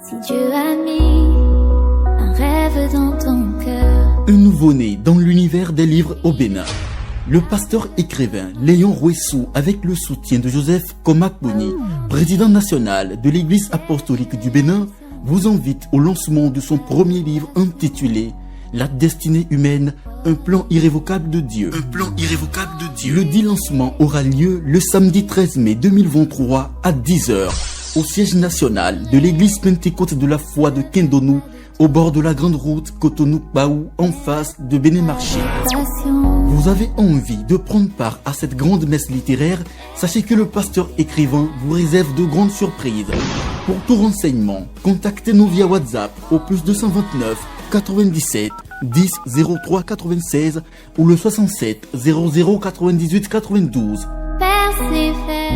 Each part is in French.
Si Dieu a mis un rêve dans ton cœur. Un nouveau-né dans l'univers des livres au Bénin. Le pasteur écrivain Léon Rouessou, avec le soutien de Joseph Komakboni, président national de l'Église apostolique du Bénin, vous invite au lancement de son premier livre intitulé La destinée humaine, un plan irrévocable de Dieu. Un plan irrévocable de Dieu. Le dit lancement aura lieu le samedi 13 mai 2023 à 10h au siège national de l'église Pentecôte de la foi de Kendonou, au bord de la grande route Cotonou-Baou, en face de Béné-Marché. Vous avez envie de prendre part à cette grande messe littéraire? Sachez que le pasteur écrivain vous réserve de grandes surprises. Pour tout renseignement, contactez-nous via WhatsApp au +229 97 10 03 96 ou le 67 00 98 92.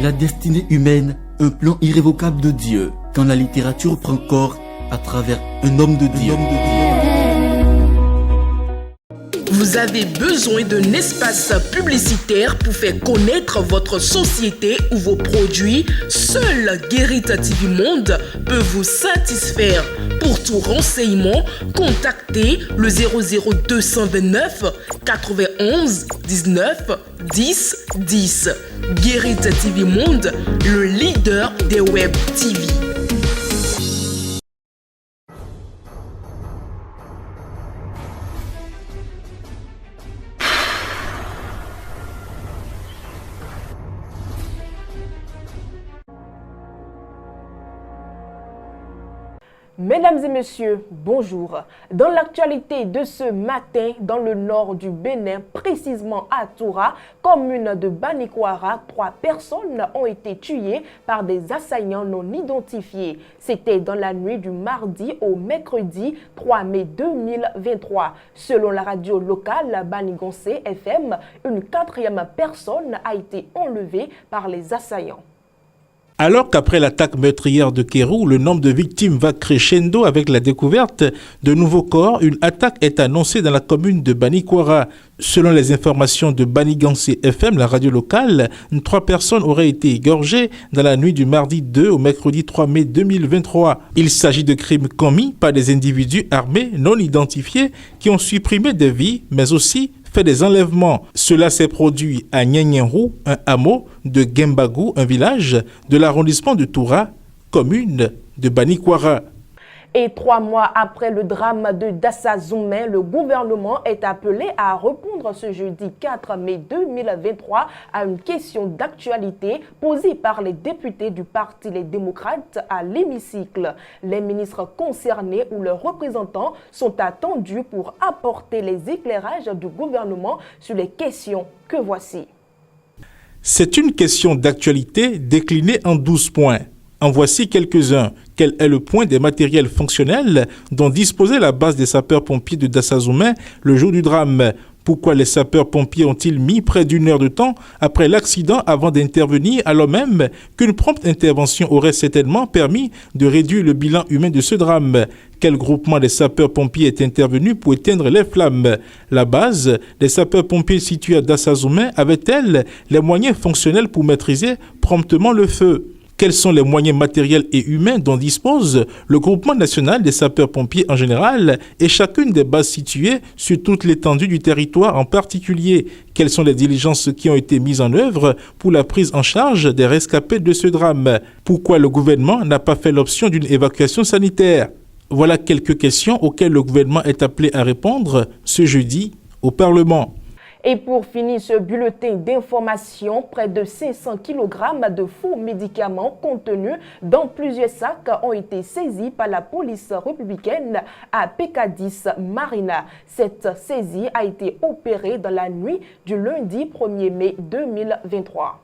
La destinée humaine, un plan irrévocable de Dieu, quand la littérature prend corps à travers un homme de Dieu. Vous avez besoin d'un espace publicitaire pour faire connaître votre société ou vos produits? Seul Guérita TV Monde peut vous satisfaire. Pour tout renseignement, contactez le 00229 91 19 10 10. Guérita TV Monde, le leader des web TV. Mesdames et messieurs, bonjour. Dans l'actualité de ce matin, dans le nord du Bénin, précisément à Toura, commune de Banikwara, 3 personnes ont été tuées par des assaillants non identifiés. C'était dans la nuit du mardi au mercredi 3 mai 2023. Selon la radio locale Banigancé FM, une 4e personne a été enlevée par les assaillants. Alors qu'après l'attaque meurtrière de Kérou, le nombre de victimes va crescendo avec la découverte de nouveaux corps, une attaque est annoncée dans la commune de Banikwara. Selon les informations de Banigancé FM, la radio locale, 3 personnes auraient été égorgées dans la nuit du mardi 2 au mercredi 3 mai 2023. Il s'agit de crimes commis par des individus armés non identifiés qui ont supprimé des vies, mais aussi fait des enlèvements. Cela s'est produit à Nyenyenrou, un hameau de Gembagou, un village de l'arrondissement de Toura, commune de Banikwara. Et 3 mois après le drame de Dassazoumen, le gouvernement est appelé à répondre ce jeudi 4 mai 2023 à une question d'actualité posée par les députés du Parti Les Démocrates à l'hémicycle. Les ministres concernés ou leurs représentants sont attendus pour apporter les éclairages du gouvernement sur les questions que voici. C'est une question d'actualité déclinée en 12 points. En voici quelques-uns. Quel est le point des matériels fonctionnels dont disposait la base des sapeurs-pompiers de Dassazoumen le jour du drame? Pourquoi les sapeurs-pompiers ont-ils mis près d'1 heure de temps après l'accident avant d'intervenir, alors même qu'une prompte intervention aurait certainement permis de réduire le bilan humain de ce drame? Quel groupement des sapeurs-pompiers est intervenu pour éteindre les flammes? La base des sapeurs-pompiers située à Dassazoumen avait-elle les moyens fonctionnels pour maîtriser promptement le feu? Quels sont les moyens matériels et humains dont dispose le groupement national des sapeurs-pompiers en général et chacune des bases situées sur toute l'étendue du territoire en particulier? Quelles sont les diligences qui ont été mises en œuvre pour la prise en charge des rescapés de ce drame? Pourquoi le gouvernement n'a pas fait l'option d'une évacuation sanitaire? Voilà quelques questions auxquelles le gouvernement est appelé à répondre ce jeudi au Parlement. Et pour finir ce bulletin d'information, près de 500 kg de faux médicaments contenus dans plusieurs sacs ont été saisis par la police républicaine à Pekadis Marina. Cette saisie a été opérée dans la nuit du lundi 1er mai 2023.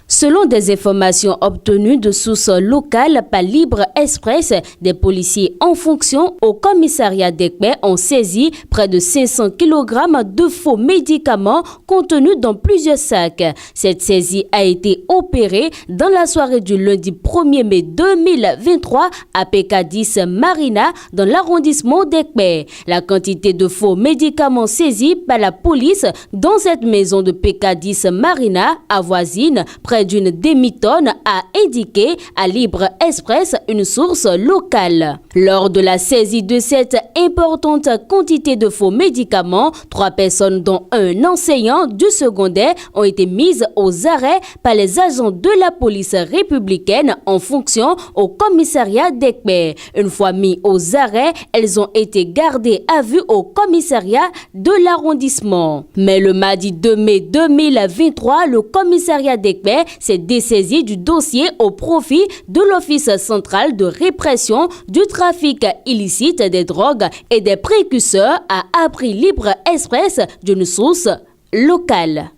Selon des informations obtenues de sources locales par Libre Express, des policiers en fonction au commissariat d'Ekpé ont saisi près de 500 kg de faux médicaments contenus dans plusieurs sacs. Cette saisie a été opérée dans la soirée du lundi 1er mai 2023 à Pekadis Marina dans l'arrondissement d'Ekpé. La quantité de faux médicaments saisis par la police dans cette maison de Pekadis Marina avoisine près d'une demi-tonne, a indiqué à Libre Express, une source locale. Lors de la saisie de cette importante quantité de faux médicaments, 3 personnes dont un enseignant du secondaire ont été mises aux arrêts par les agents de la police républicaine en fonction au commissariat d'Ekpe. Une fois mis aux arrêts, elles ont été gardées à vue au commissariat de l'arrondissement. Mais le mardi 2 mai 2023, le commissariat d'Ekpe s'est dessaisi du dossier au profit de l'Office central de répression du trafic illicite des drogues et des précurseurs, a appris Libre Express d'une source locale.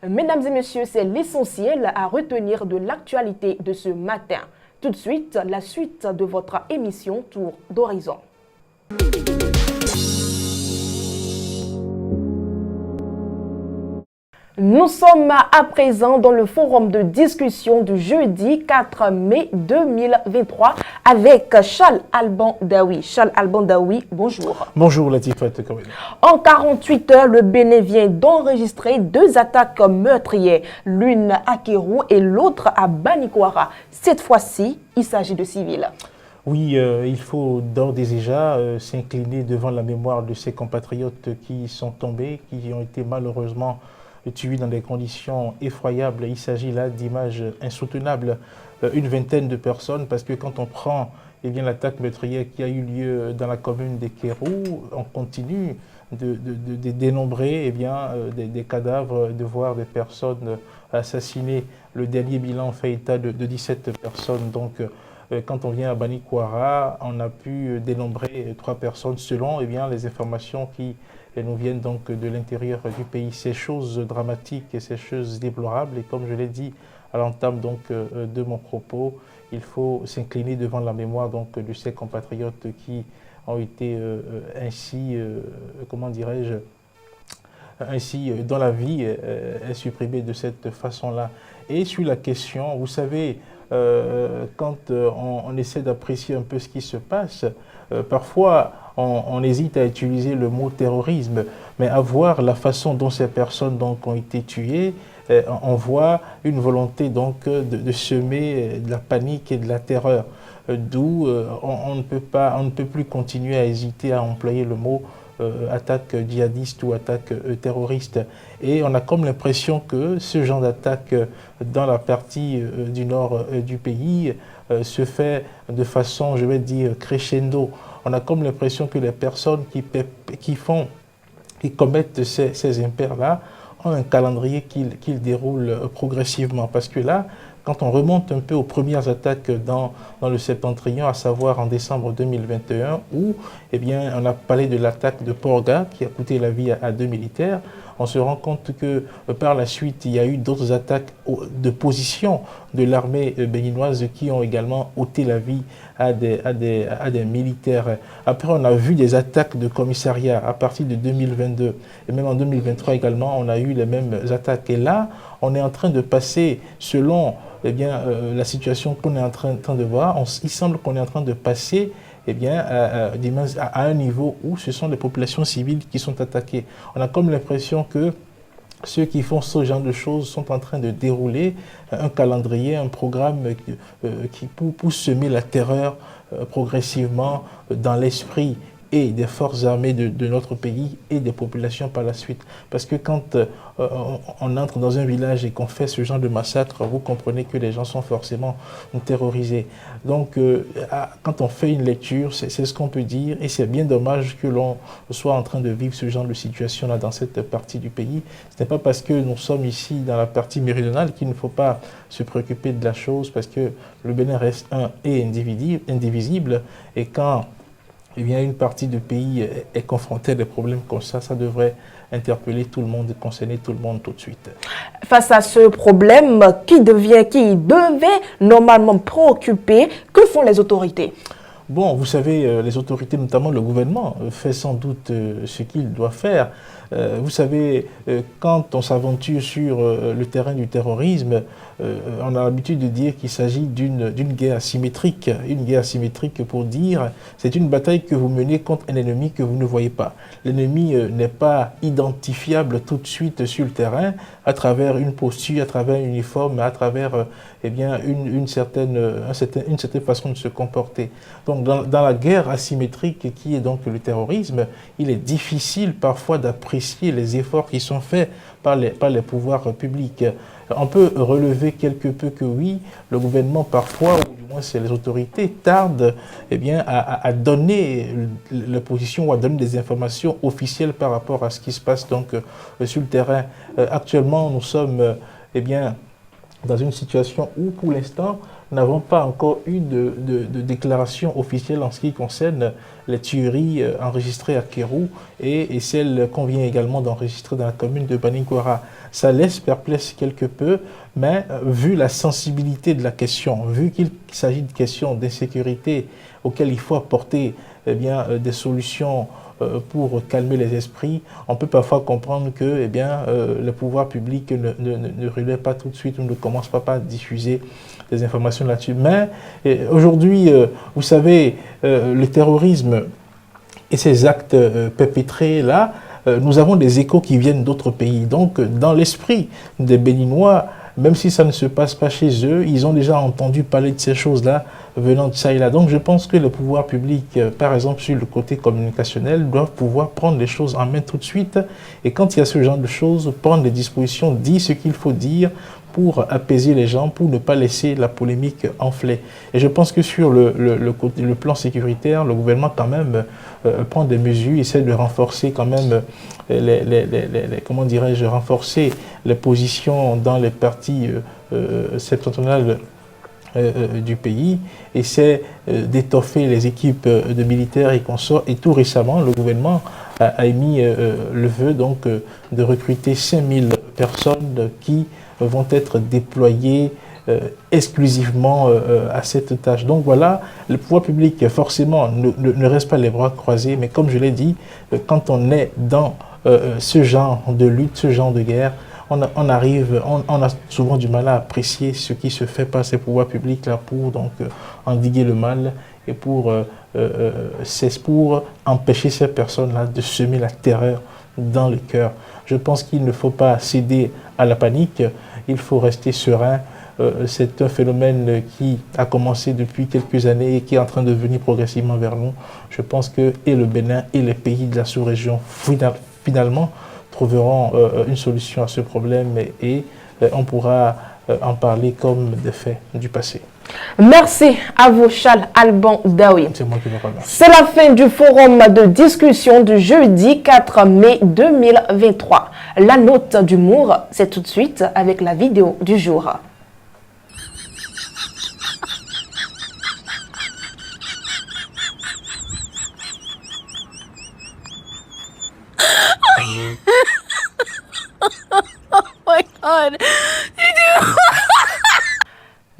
Mesdames et messieurs, c'est l'essentiel à retenir de l'actualité de ce matin. Tout de suite, la suite de votre émission Tour d'Horizon. Nous sommes à présent dans le forum de discussion du jeudi 4 mai 2023 avec Charles Alban Daoui. Charles Alban Daoui, bonjour. Bonjour Latifat Kamel. En 48 heures, le Bénin vient d'enregistrer 2 attaques meurtrières, l'une à Kérou et l'autre à Banikwara. Cette fois-ci, il s'agit de civils. Oui, il faut d'ores et déjà s'incliner devant la mémoire de ces compatriotes qui sont tombés, qui ont été malheureusement tués dans des conditions effroyables. Il s'agit là d'images insoutenables. Une vingtaine de personnes, parce que quand on prend l'attaque meurtrière qui a eu lieu dans la commune de Kérou, on continue de dénombrer des cadavres, de voir des personnes assassinées. Le dernier bilan fait état de 17 personnes. Donc, quand on vient à Banikwara, on a pu dénombrer 3 personnes selon les informations qui nous viennent donc de l'intérieur du pays. Ces choses dramatiques et ces choses déplorables, et comme je l'ai dit à l'entame donc de mon propos, il faut s'incliner devant la mémoire donc de ces compatriotes qui ont été ainsi, comment dirais-je, ainsi dans la vie supprimés de cette façon-là. Et sur la question, vous savez, quand on essaie d'apprécier un peu ce qui se passe, parfois on hésite à utiliser le mot terrorisme, mais à voir la façon dont ces personnes donc ont été tuées, on voit une volonté donc de semer de la panique et de la terreur, d'où on ne peut plus continuer à hésiter à employer le mot attaque djihadiste ou attaque terroriste. Et on a comme l'impression que ce genre d'attaque dans la partie du nord du pays se fait de façon, je vais dire, crescendo. On a comme l'impression que les personnes qui commettent ces impairs-là ont un calendrier qu'ils déroulent progressivement. Parce que là, quand on remonte un peu aux premières attaques dans le septentrion, à savoir en décembre 2021, où on a parlé de l'attaque de Porga qui a coûté la vie à 2 militaires, on se rend compte que par la suite, il y a eu d'autres attaques de position de l'armée béninoise qui ont également ôté la vie à des militaires. Après, on a vu des attaques de commissariat à partir de 2022. Et même en 2023 également, on a eu les mêmes attaques. Et là, on est en train de passer, selon la situation qu'on est en train de voir, il semble qu'on est en train de passer à un niveau où ce sont les populations civiles qui sont attaquées. On a comme l'impression que ceux qui font ce genre de choses sont en train de dérouler un calendrier, un programme pour semer la terreur progressivement dans l'esprit et des forces armées de notre pays et des populations par la suite. Parce que quand on entre dans un village et qu'on fait ce genre de massacre, vous comprenez que les gens sont forcément terrorisés. Donc, quand on fait une lecture, c'est ce qu'on peut dire, et c'est bien dommage que l'on soit en train de vivre ce genre de situation-là dans cette partie du pays. Ce n'est pas parce que nous sommes ici dans la partie méridionale qu'il ne faut pas se préoccuper de la chose, parce que le Bénin reste un et indivisible, et quand une partie du pays est confrontée à des problèmes comme ça, ça devrait interpeller tout le monde, concerner tout le monde tout de suite. Face à ce problème qui devait normalement préoccuper, que font les autorités? Bon, vous savez, les autorités, notamment le gouvernement, fait sans doute ce qu'il doit faire. Vous savez, quand on s'aventure sur le terrain du terrorisme, on a l'habitude de dire qu'il s'agit d'une guerre asymétrique. Une guerre asymétrique pour dire, c'est une bataille que vous menez contre un ennemi que vous ne voyez pas. L'ennemi n'est pas identifiable tout de suite sur le terrain à travers une posture, à travers un uniforme, à travers eh bien, une certaine façon de se comporter. Donc dans la guerre asymétrique qui est donc le terrorisme, il est difficile parfois d'apprécier les efforts qui sont faits par les pouvoirs publics. On peut relever quelque peu que oui, le gouvernement parfois, ou du moins c'est les autorités, tardent eh bien, à donner la position ou à donner des informations officielles par rapport à ce qui se passe donc, sur le terrain. Actuellement, nous sommes eh bien, dans une situation où, pour l'instant, nous n'avons pas encore eu de déclaration officielle en ce qui concerne les tueries enregistrées à Kéru et celles qu'on vient également d'enregistrer dans la commune de Banikwara. Ça laisse perplexe quelque peu, mais vu la sensibilité de la question, vu qu'il s'agit de questions d'insécurité auxquelles il faut apporter eh bien, des solutions pour calmer les esprits, on peut parfois comprendre que eh bien, le pouvoir public ne relaie pas tout de suite ou ne commence pas à diffuser des informations là-dessus. Mais aujourd'hui, vous savez, le terrorisme et ces actes perpétrés là, nous avons des échos qui viennent d'autres pays. Donc, dans l'esprit des Béninois, même si ça ne se passe pas chez eux, ils ont déjà entendu parler de ces choses-là venant de ça et là. Donc, je pense que le pouvoir public, par exemple, sur le côté communicationnel, doivent pouvoir prendre les choses en main tout de suite. Et quand il y a ce genre de choses, prendre des dispositions, dire ce qu'il faut dire pour apaiser les gens, pour ne pas laisser la polémique enfler. Et je pense que sur le plan sécuritaire, le gouvernement quand même prend des mesures, essaie de renforcer quand même comment dirais-je, renforcer les positions dans les parties septentrionales du pays, essaie d'étoffer les équipes de militaires et consorts. Et tout récemment, le gouvernement a émis le vœu donc, de recruter 5000 personnes qui vont être déployées exclusivement à cette tâche. Donc voilà, le pouvoir public forcément ne reste pas les bras croisés, mais comme je l'ai dit, quand on est dans ce genre de lutte, ce genre de guerre, on a souvent du mal à apprécier ce qui se fait par ces pouvoirs publics là pour donc endiguer le mal et pour empêcher ces personnes-là de semer la terreur dans le cœur. Je pense qu'il ne faut pas céder à la panique, il faut rester serein. C'est un phénomène qui a commencé depuis quelques années et qui est en train de venir progressivement vers nous. Je pense que et le Bénin et les pays de la sous-région finalement trouveront une solution à ce problème et on pourra en parler comme des faits du passé. Merci à vous, Charles Alban Daoui. C'est moi qui vous remercie. C'est la fin du forum de discussion du jeudi 4 mai 2023. La note d'humour, c'est tout de suite avec la vidéo du jour. Oh my God.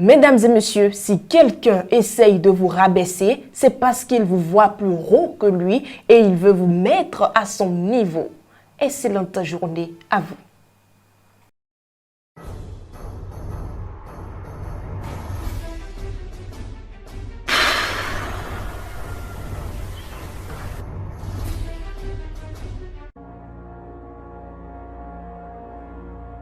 Mesdames et messieurs, si quelqu'un essaye de vous rabaisser, c'est parce qu'il vous voit plus haut que lui et il veut vous mettre à son niveau. Excellente journée à vous.